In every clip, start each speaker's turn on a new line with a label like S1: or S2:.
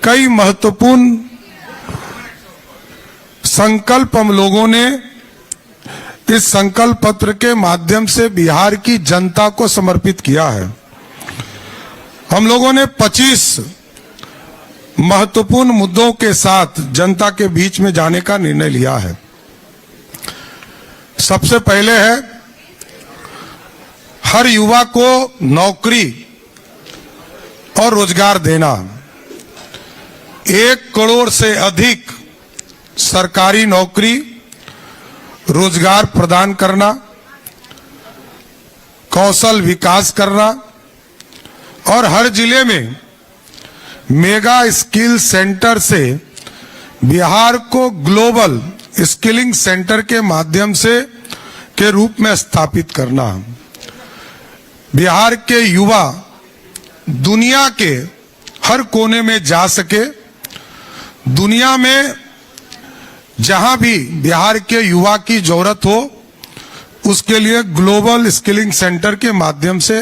S1: कई महत्वपूर्ण संकल्प हम लोगों ने इस संकल्प पत्र के माध्यम से बिहार की जनता को समर्पित किया है। हम लोगों ने 25 महत्वपूर्ण मुद्दों के साथ जनता के बीच में जाने का निर्णय लिया है। सबसे पहले है हर युवा को नौकरी और रोजगार देना। 1 करोड़ से अधिक सरकारी नौकरी रोजगार प्रदान करना, कौशल विकास करना और हर जिले में मेगा स्किल सेंटर से बिहार को ग्लोबल स्किलिंग सेंटर के माध्यम से के रूप में स्थापित करना। बिहार के युवा दुनिया के हर कोने में जा सके, दुनिया में जहां भी बिहार के युवा की जरूरत हो उसके लिए ग्लोबल स्किलिंग सेंटर के माध्यम से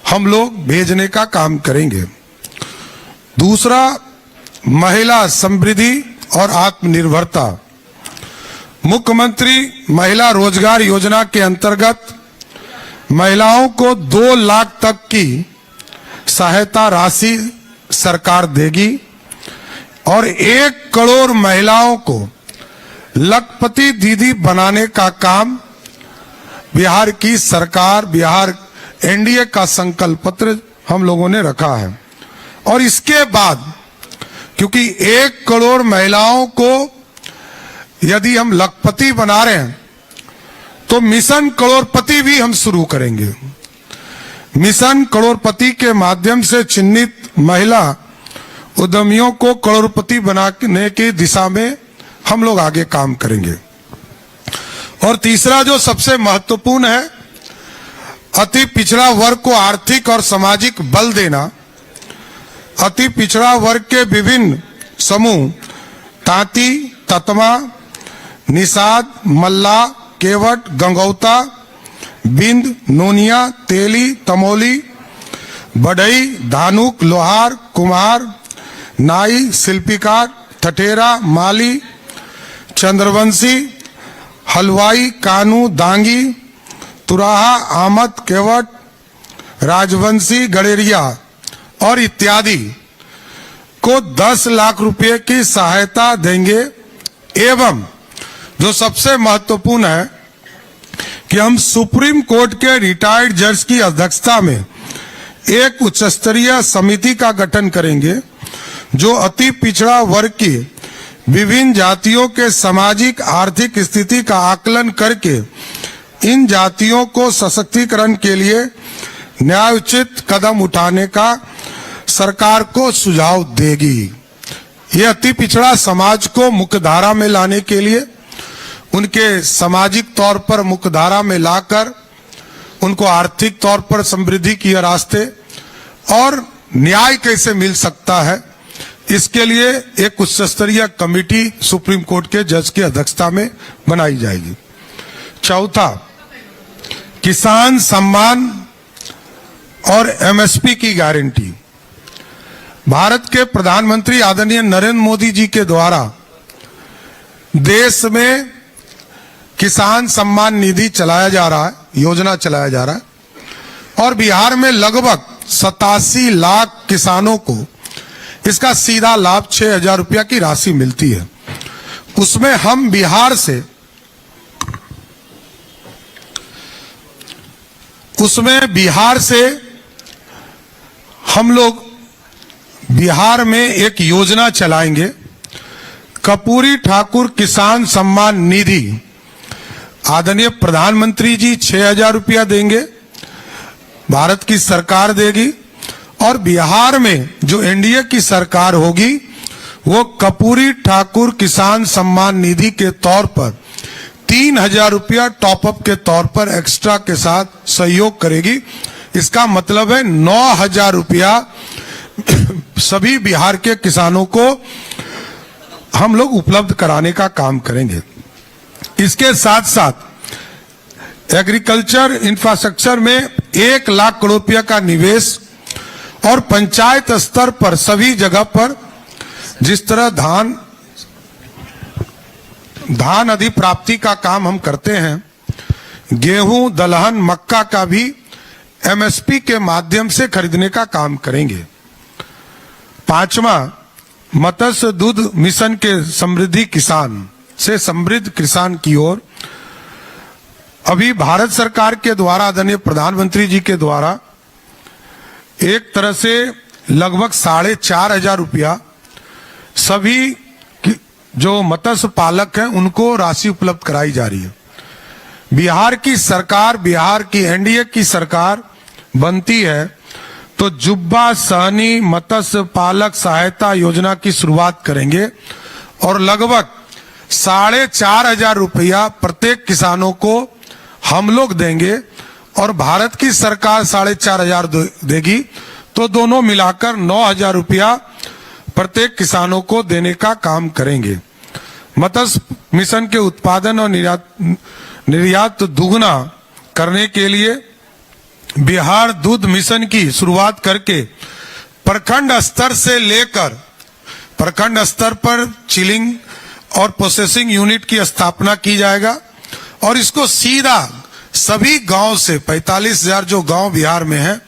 S1: हम लोग भेजने का काम करेंगे। दूसरा, महिला समृद्धि और आत्मनिर्भरता। मुख्यमंत्री महिला रोजगार योजना के अंतर्गत महिलाओं को 2 लाख तक की सहायता राशि सरकार देगी और 1 करोड़ महिलाओं को लखपति दीदी बनाने का काम बिहार की सरकार, बिहार एनडीए का संकल्प पत्र हम लोगों ने रखा है। और इसके बाद क्योंकि 1 करोड़ महिलाओं को यदि हम लखपति बना रहे हैं तो मिशन करोड़पति भी हम शुरू करेंगे। मिशन करोड़पति के माध्यम से चिन्हित महिला उद्यमियों को करोड़पति बनाने की दिशा में हम लोग आगे काम करेंगे। और तीसरा जो सबसे महत्वपूर्ण है, अति पिछड़ा वर्ग को आर्थिक और सामाजिक बल देना। अति पिछड़ा वर्ग के विभिन्न समूह तांती, ततमा, निषाद, मल्ला, केवट, गंगौता, बिंद, नोनिया, तेली, तमोली, बढ़ई, धानुक, लोहार, कुम्हार, नाई, शिल्पीकार, ठठेरा, माली, चंद्रवंशी, हलवाई, कानू, दांगी, तुराहा, आमद, केवट, राजवंशी, गड़ेरिया और इत्यादि को 10 लाख रुपए की सहायता देंगे। एवं जो सबसे महत्वपूर्ण है कि हम सुप्रीम कोर्ट के रिटायर्ड जज की अध्यक्षता में एक उच्च स्तरीय समिति का गठन करेंगे जो अति पिछड़ा वर्ग की विभिन्न जातियों के सामाजिक आर्थिक स्थिति का आकलन करके इन जातियों को सशक्तिकरण के लिए न्यायोचित कदम उठाने का सरकार को सुझाव देगी। ये अति पिछड़ा समाज को मुख्यधारा में लाने के लिए, उनके सामाजिक तौर पर मुख्यधारा में लाकर उनको आर्थिक तौर पर समृद्धि की रास्ते और न्याय कैसे मिल सकता है, इसके लिए एक उच्च स्तरीय कमेटी सुप्रीम कोर्ट के जज की अध्यक्षता में बनाई जाएगी। चौथा, किसान सम्मान और एमएसपी की गारंटी। भारत के प्रधानमंत्री आदरणीय नरेंद्र मोदी जी के द्वारा देश में किसान सम्मान निधि चलाया जा रहा है, योजना चलाया जा रहा है और बिहार में लगभग 87 लाख किसानों को इसका सीधा लाभ 6,000 रुपया की राशि मिलती है। उसमें हम बिहार से हम लोग बिहार में एक योजना चलाएंगे, कर्पूरी ठाकुर किसान सम्मान निधि। आदरणीय प्रधानमंत्री जी 6,000 रुपया देंगे, भारत की सरकार देगी और बिहार में जो एनडीए की सरकार होगी वो कर्पूरी ठाकुर किसान सम्मान निधि के तौर पर 3,000 रुपया टॉपअप के तौर पर एक्स्ट्रा के साथ सहयोग करेगी। इसका मतलब है 9,000 रुपया सभी बिहार के किसानों को हम लोग उपलब्ध कराने का काम करेंगे। इसके साथ साथ एग्रीकल्चर इंफ्रास्ट्रक्चर में 1 लाख करोड़ रुपया का निवेश और पंचायत स्तर पर सभी जगह पर जिस तरह धान अधिप्राप्ति का काम हम करते हैं, गेहूं, दलहन, मक्का का भी एमएसपी के माध्यम से खरीदने का काम करेंगे। पांचवा, मत्स्य दूध मिशन के समृद्धि किसान से समृद्ध किसान की ओर अभी भारत सरकार के द्वारा, आदरणीय प्रधानमंत्री जी के द्वारा एक तरह से लगभग 4,500 रुपया सभी जो मत्स्य पालक हैं उनको राशि उपलब्ध कराई जा रही है। बिहार की सरकार, बिहार की एनडीए की सरकार बनती है तो जुब्बा सहनी मत्स्य पालक सहायता योजना की शुरुआत करेंगे और लगभग 4,500 रुपया प्रत्येक किसानों को हम लोग देंगे और भारत की सरकार 4,500 देगी, तो दोनों मिलाकर 9,000 रुपया प्रत्येक किसानों को देने का काम करेंगे। मत्स्य मिशन के उत्पादन और निर्यात दुगना करने के लिए बिहार दूध मिशन की शुरुआत करके प्रखंड स्तर से लेकर प्रखंड स्तर पर चिलिंग और प्रोसेसिंग यूनिट की स्थापना की जाएगा और इसको सीधा सभी गांव से 45,000 जो गांव बिहार में हैं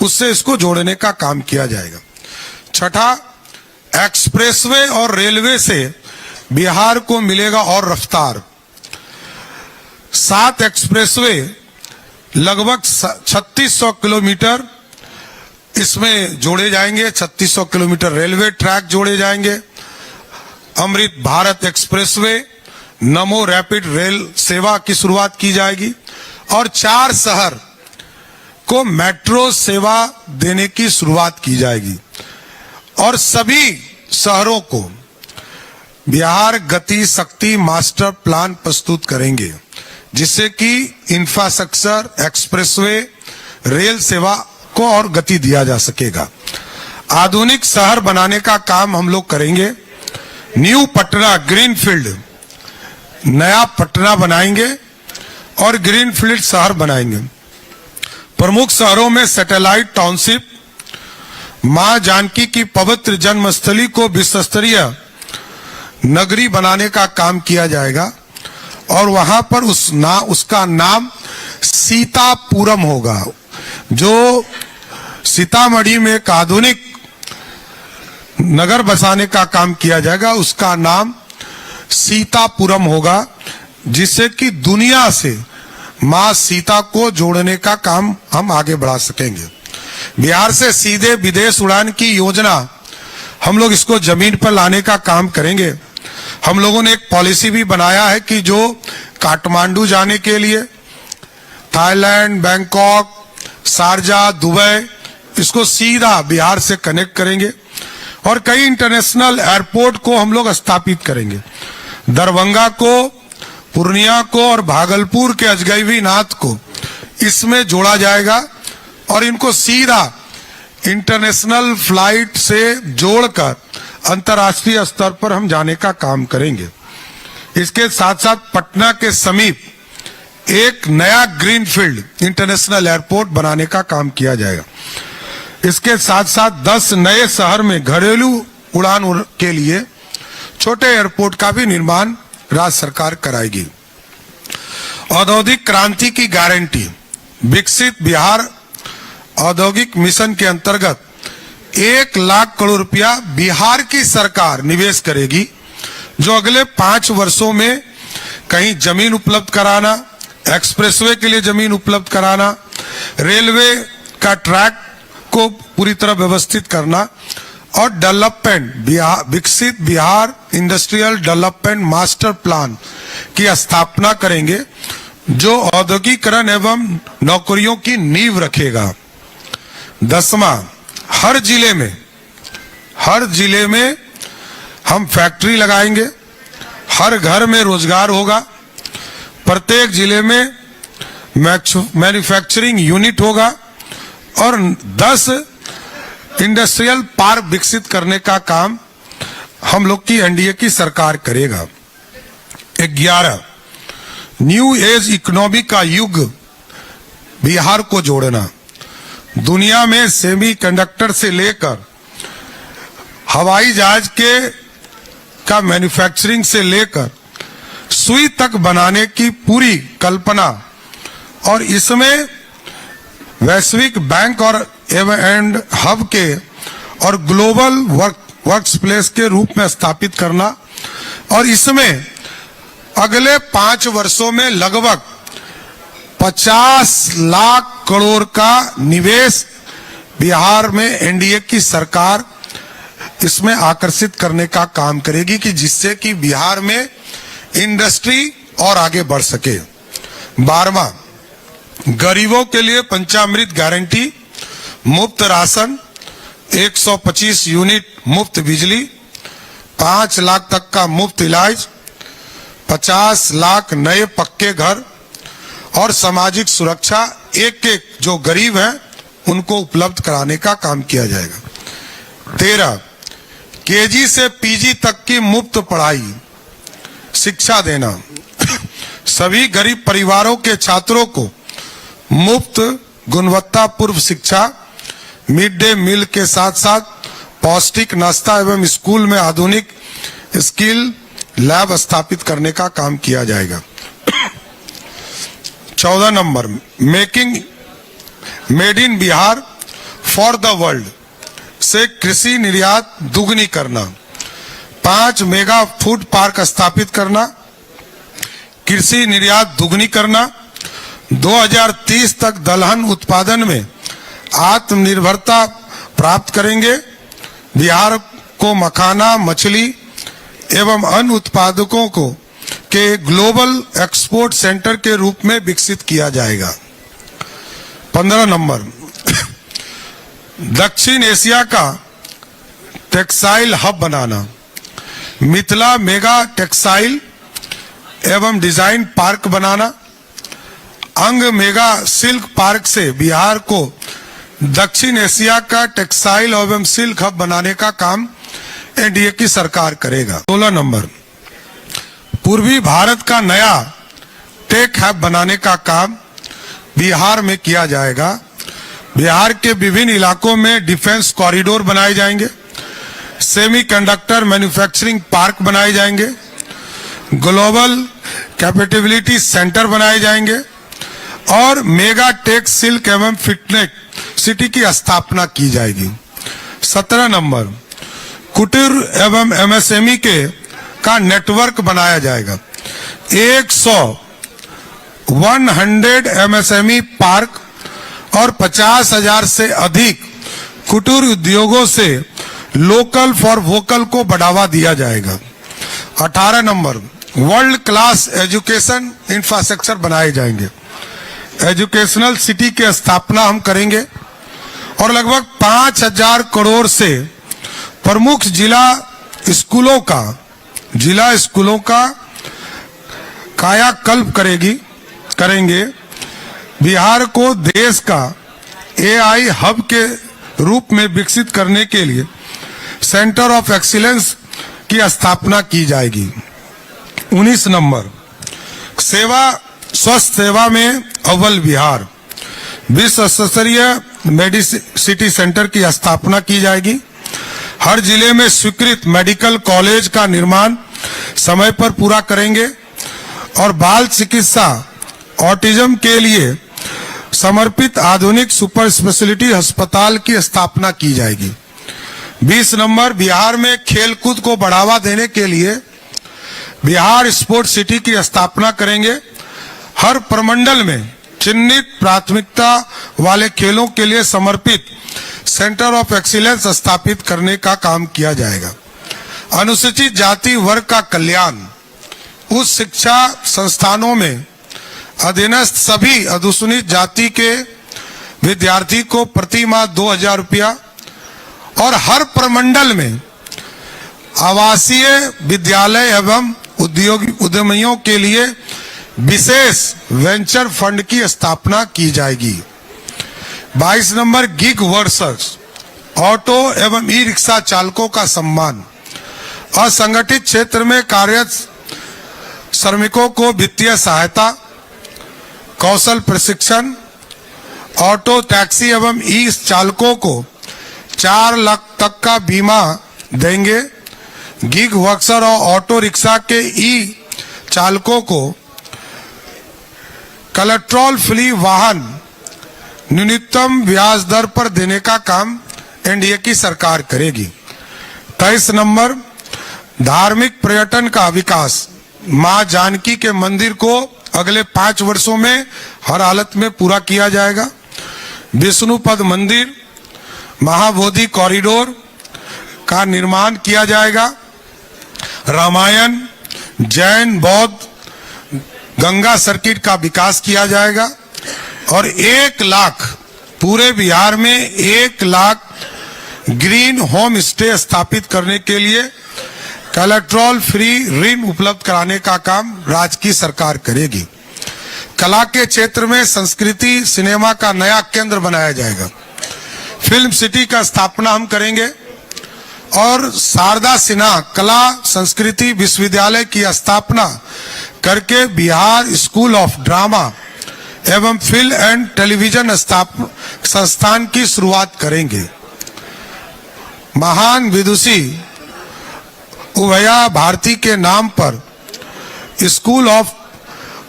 S1: उससे इसको जोड़ने का काम किया जाएगा। छठा, एक्सप्रेसवे और रेलवे से बिहार को मिलेगा और रफ्तार। 7 एक्सप्रेसवे लगभग 3600 किलोमीटर इसमें जोड़े जाएंगे, 3600 किलोमीटर रेलवे ट्रैक जोड़े जाएंगे। अमृत भारत एक्सप्रेसवे, नमो रैपिड रेल सेवा की शुरुआत की जाएगी और 4 शहर को मेट्रो सेवा देने की शुरुआत की जाएगी और सभी शहरों को बिहार गति शक्ति मास्टर प्लान प्रस्तुत करेंगे जिससे कि इंफ्रास्ट्रक्चर, एक्सप्रेसवे, रेल सेवा को और गति दिया जा सकेगा। आधुनिक शहर बनाने का काम हम लोग करेंगे। न्यू पटना ग्रीनफील्ड, नया पटना बनाएंगे और ग्रीनफील्ड शहर बनाएंगे। प्रमुख शहरों में सैटेलाइट टाउनशिप, मां जानकी की पवित्र जन्मस्थली को विश्व स्तरीय नगरी बनाने का काम किया जाएगा और वहां पर उसका नाम सीतापुरम होगा। जो सीतामढ़ी में एक आधुनिक नगर बसाने का काम किया जाएगा उसका नाम सीतापुरम होगा, जिससे कि दुनिया से मां सीता को जोड़ने का काम हम आगे बढ़ा सकेंगे। बिहार से सीधे विदेश उड़ान की योजना हम लोग इसको जमीन पर लाने का काम करेंगे। हम लोगों ने एक पॉलिसी भी बनाया है कि जो काठमांडू जाने के लिए थाईलैंड, बैंकॉक, शारजा, दुबई इसको सीधा बिहार से कनेक्ट करेंगे और कई इंटरनेशनल एयरपोर्ट को हम लोग स्थापित करेंगे। दरभंगा को, पूर्णिया को और भागलपुर के अजगैबीनाथ को इसमें जोड़ा जाएगा और इनको सीधा इंटरनेशनल फ्लाइट से जोड़कर अंतर्राष्ट्रीय स्तर पर हम जाने का काम करेंगे। इसके साथ साथ पटना के समीप एक नया ग्रीनफील्ड इंटरनेशनल एयरपोर्ट बनाने का काम किया जाएगा। इसके साथ साथ 10 नए शहर में घरेलू उड़ान के लिए छोटे एयरपोर्ट का भी निर्माण राज्य सरकार कराएगी। औद्योगिक क्रांति की गारंटी, विकसित बिहार औद्योगिक मिशन के अंतर्गत 1 लाख करोड़ रुपया बिहार की सरकार निवेश करेगी, जो अगले 5 वर्षों में कहीं जमीन उपलब्ध कराना, एक्सप्रेसवे के लिए जमीन उपलब्ध कराना, रेलवे का ट्रैक को पूरी तरह व्यवस्थित करना और डेवलपमेंट विकसित Bihar industrial development master plan की स्थापना करेंगे, जो औद्योगिकरण एवं नौकरियों की नींव रखेगा। 10वां, हर जिले में हम फैक्ट्री लगाएंगे, हर घर में रोजगार होगा, प्रत्येक जिले में मैन्युफैक्चरिंग यूनिट होगा और 10 इंडस्ट्रियल पार्क विकसित करने का काम हम लोग की एनडीए की सरकार करेगा। 11, न्यू एज इकोनॉमी का युग बिहार को जोड़ना। दुनिया में सेमीकंडक्टर से लेकर हवाई जहाज का मैन्युफैक्चरिंग से लेकर सुई तक बनाने की पूरी कल्पना, और इसमें वैश्विक बैंक और एंड हब के और ग्लोबल वर्क्स प्लेस के रूप में स्थापित करना, और इसमें अगले 5 वर्षों में लगभग 50 लाख करोड़ का निवेश बिहार में एनडीए की सरकार इसमें आकर्षित करने का काम करेगी कि जिससे कि बिहार में इंडस्ट्री और आगे बढ़ सके। 12वां, गरीबों के लिए पंचामृत गारंटी, मुफ्त राशन, 125 यूनिट मुफ्त बिजली, 5 लाख तक का मुफ्त इलाज, 50 लाख नए पक्के घर और सामाजिक सुरक्षा एक जो गरीब हैं उनको उपलब्ध कराने का काम किया जाएगा। 13, केजी से पीजी तक की मुफ्त पढ़ाई शिक्षा देना, सभी गरीब परिवारों के छात्रों को मुफ्त गुणवत्तापूर्ण शिक्षा, मिड डे मील के साथ साथ पौष्टिक नाश्ता एवं स्कूल में आधुनिक स्किल लैब स्थापित करने का काम किया जाएगा। 14 number, made in Bihar for the world से कृषि निर्यात दुगनी करना, 5 मेगा फूड पार्क स्थापित करना, कृषि निर्यात दुगनी करना, 2030 तक दलहन उत्पादन में आत्मनिर्भरता प्राप्त करेंगे, बिहार को मखाना, मछली एवं अन्य उत्पादकों को के ग्लोबल एक्सपोर्ट सेंटर के रूप में विकसित किया जाएगा। 15 नंबर, दक्षिण एशिया का टेक्सटाइल हब बनाना, मिथिला मेगा टेक्सटाइल एवं डिजाइन पार्क बनाना, अंग मेगा सिल्क पार्क से बिहार को दक्षिण एशिया का टेक्सटाइल एवं सिल्क हब बनाने का काम एनडीए की सरकार करेगा। 16 नंबर, पूर्वी भारत का नया टेक हब बनाने का काम बिहार में किया जाएगा। बिहार के विभिन्न इलाकों में डिफेंस कॉरिडोर बनाए जाएंगे, सेमीकंडक्टर मैन्युफैक्चरिंग पार्क बनाए जाएंगे, ग्लोबल कैपेबिलिटी सेंटर बनाए जाएंगे और मेगा टेक सिल्क एवं फिटनेस सिटी की स्थापना की जाएगी। 17 नंबर, कुटीर एवं एमएसएमई का नेटवर्क बनाया जाएगा। 100 एमएसएमई पार्क और 50,000 से अधिक कुटीर उद्योगों से लोकल फॉर वोकल को बढ़ावा दिया जाएगा। 18 number, world class education infrastructure बनाए जाएंगे, एजुकेशनल सिटी की स्थापना हम करेंगे और लगभग 5,000 करोड़ से प्रमुख जिला स्कूलों का कायाकल्प करेंगे। बिहार को देश का एआई हब के रूप में विकसित करने के लिए सेंटर ऑफ एक्सीलेंस की स्थापना की जाएगी। 19 नंबर, स्वास्थ्य सेवा में अव्वल बिहार, विश्व स्तरीय मेडिसिटी सेंटर की स्थापना की जाएगी। हर जिले में स्वीकृत मेडिकल कॉलेज का निर्माण समय पर पूरा करेंगे और बाल चिकित्सा, ऑटिज्म के लिए समर्पित आधुनिक सुपर स्पेशलिटी अस्पताल की स्थापना की जाएगी। 20 नंबर, बिहार में खेलकूद को बढ़ावा देने के लिए बिहार स्पोर्ट सिटी की स्थापना करेंगे। हर प्रमंडल में चिन्हित प्राथमिकता वाले खेलों के लिए समर्पित सेंटर ऑफ एक्सीलेंस स्थापित करने का काम किया जाएगा। अनुसूचित जाति वर्ग का कल्याण, उच्च शिक्षा संस्थानों में अधीनस्थ सभी अनुसूचित जाति के विद्यार्थी को प्रति माह 2,000 रुपया और हर प्रमंडल में आवासीय विद्यालय एवं उद्यमियों के लिए विशेष वेंचर फंड की स्थापना की जाएगी। 22 नंबर, गिग वर्कर्स, ऑटो एवं ई रिक्शा चालकों का सम्मान, असंगठित क्षेत्र में कार्यरत श्रमिकों को वित्तीय सहायता, कौशल प्रशिक्षण, ऑटो टैक्सी एवं ई चालकों को 4 लाख तक का बीमा देंगे। गिग वर्कर और ऑटो रिक्शा के ई चालकों को कोलेस्ट्रॉल फ्री वाहन न्यूनतम ब्याज दर पर देने का काम एनडीए की सरकार करेगी। 23 नंबर, धार्मिक पर्यटन का विकास। मां जानकी के मंदिर को अगले 5 वर्षों में हर हालत में पूरा किया जाएगा। विष्णुपद मंदिर, महाबोधि कॉरिडोर का निर्माण किया जाएगा। रामायण, जैन, बौद्ध, गंगा सर्किट का विकास किया जाएगा और 1 लाख, पूरे बिहार में 1 लाख ग्रीन होम स्टे स्थापित करने के लिए कोलेस्ट्रॉल फ्री ऋण उपलब्ध कराने का काम राज्य की सरकार करेगी। कला के क्षेत्र में संस्कृति सिनेमा का नया केंद्र बनाया जाएगा। फिल्म सिटी का स्थापना हम करेंगे और शारदा सिन्हा कला संस्कृति विश्वविद्यालय की स्थापना करके बिहार स्कूल ऑफ ड्रामा एवं फिल्म एंड टेलीविजन संस्थान की शुरुआत करेंगे। महान विदुषी उभया भारती के नाम पर स्कूल ऑफ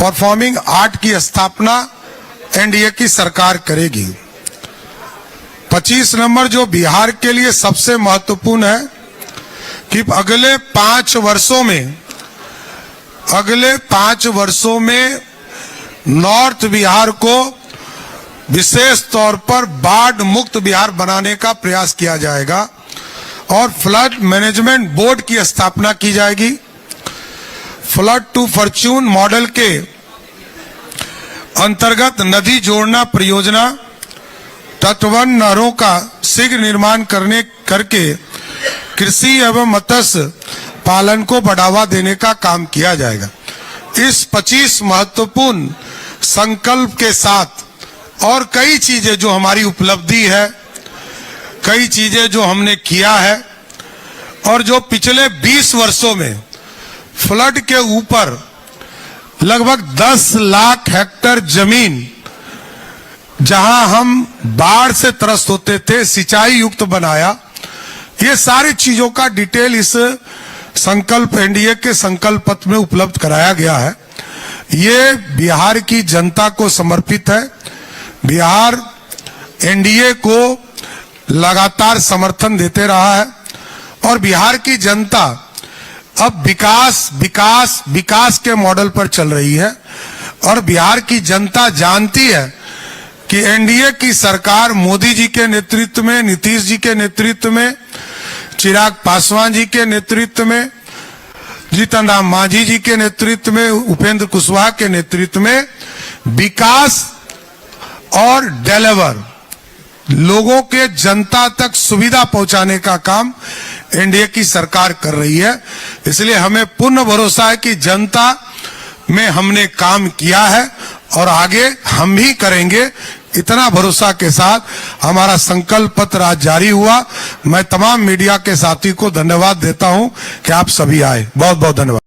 S1: परफॉर्मिंग आर्ट की स्थापना एनडीए की सरकार करेगी। 25 नंबर, जो बिहार के लिए सबसे महत्वपूर्ण है कि अगले 5 वर्षों में नॉर्थ बिहार को विशेष तौर पर बाढ़ मुक्त बिहार बनाने का प्रयास किया जाएगा और फ्लड मैनेजमेंट बोर्ड की स्थापना की जाएगी। फ्लड टू फॉर्च्यून मॉडल के अंतर्गत नदी जोड़ना परियोजना, तटवन नहरों का शीघ्र निर्माण करके कृषि एवं मत्स्य पालन को बढ़ावा देने का काम किया जाएगा। इस 25 महत्वपूर्ण संकल्प के साथ और कई चीजें जो हमारी उपलब्धि है, कई चीजें जो हमने किया है और जो पिछले 20 वर्षों में फ्लड के ऊपर लगभग 10 लाख हेक्टेयर जमीन जहां हम बाढ़ से त्रस्त होते थे सिंचाई युक्त बनाया। ये सारी चीजों का डिटेल इस संकल्प एनडीए के संकल्प पत्र में उपलब्ध कराया गया है। ये बिहार की जनता को समर्पित है। बिहार एनडीए को लगातार समर्थन देते रहा है और बिहार की जनता अब विकास विकास विकास के मॉडल पर चल रही है और बिहार की जनता जानती है कि एनडीए की सरकार मोदी जी के नेतृत्व में, नीतीश जी के नेतृत्व में, चिराग पासवान जी के नेतृत्व में, जीतन राम मांझी जी के नेतृत्व में, उपेंद्र कुशवाहा के नेतृत्व में विकास और डिलीवर लोगों के जनता तक सुविधा पहुंचाने का काम एनडीए की सरकार कर रही है। इसलिए हमें पूर्ण भरोसा है कि जनता में हमने काम किया है और आगे हम भी करेंगे। इतना भरोसा के साथ हमारा संकल्प पत्र आज जारी हुआ। मैं तमाम मीडिया के साथी को धन्यवाद देता हूं कि आप सभी आए। बहुत बहुत धन्यवाद।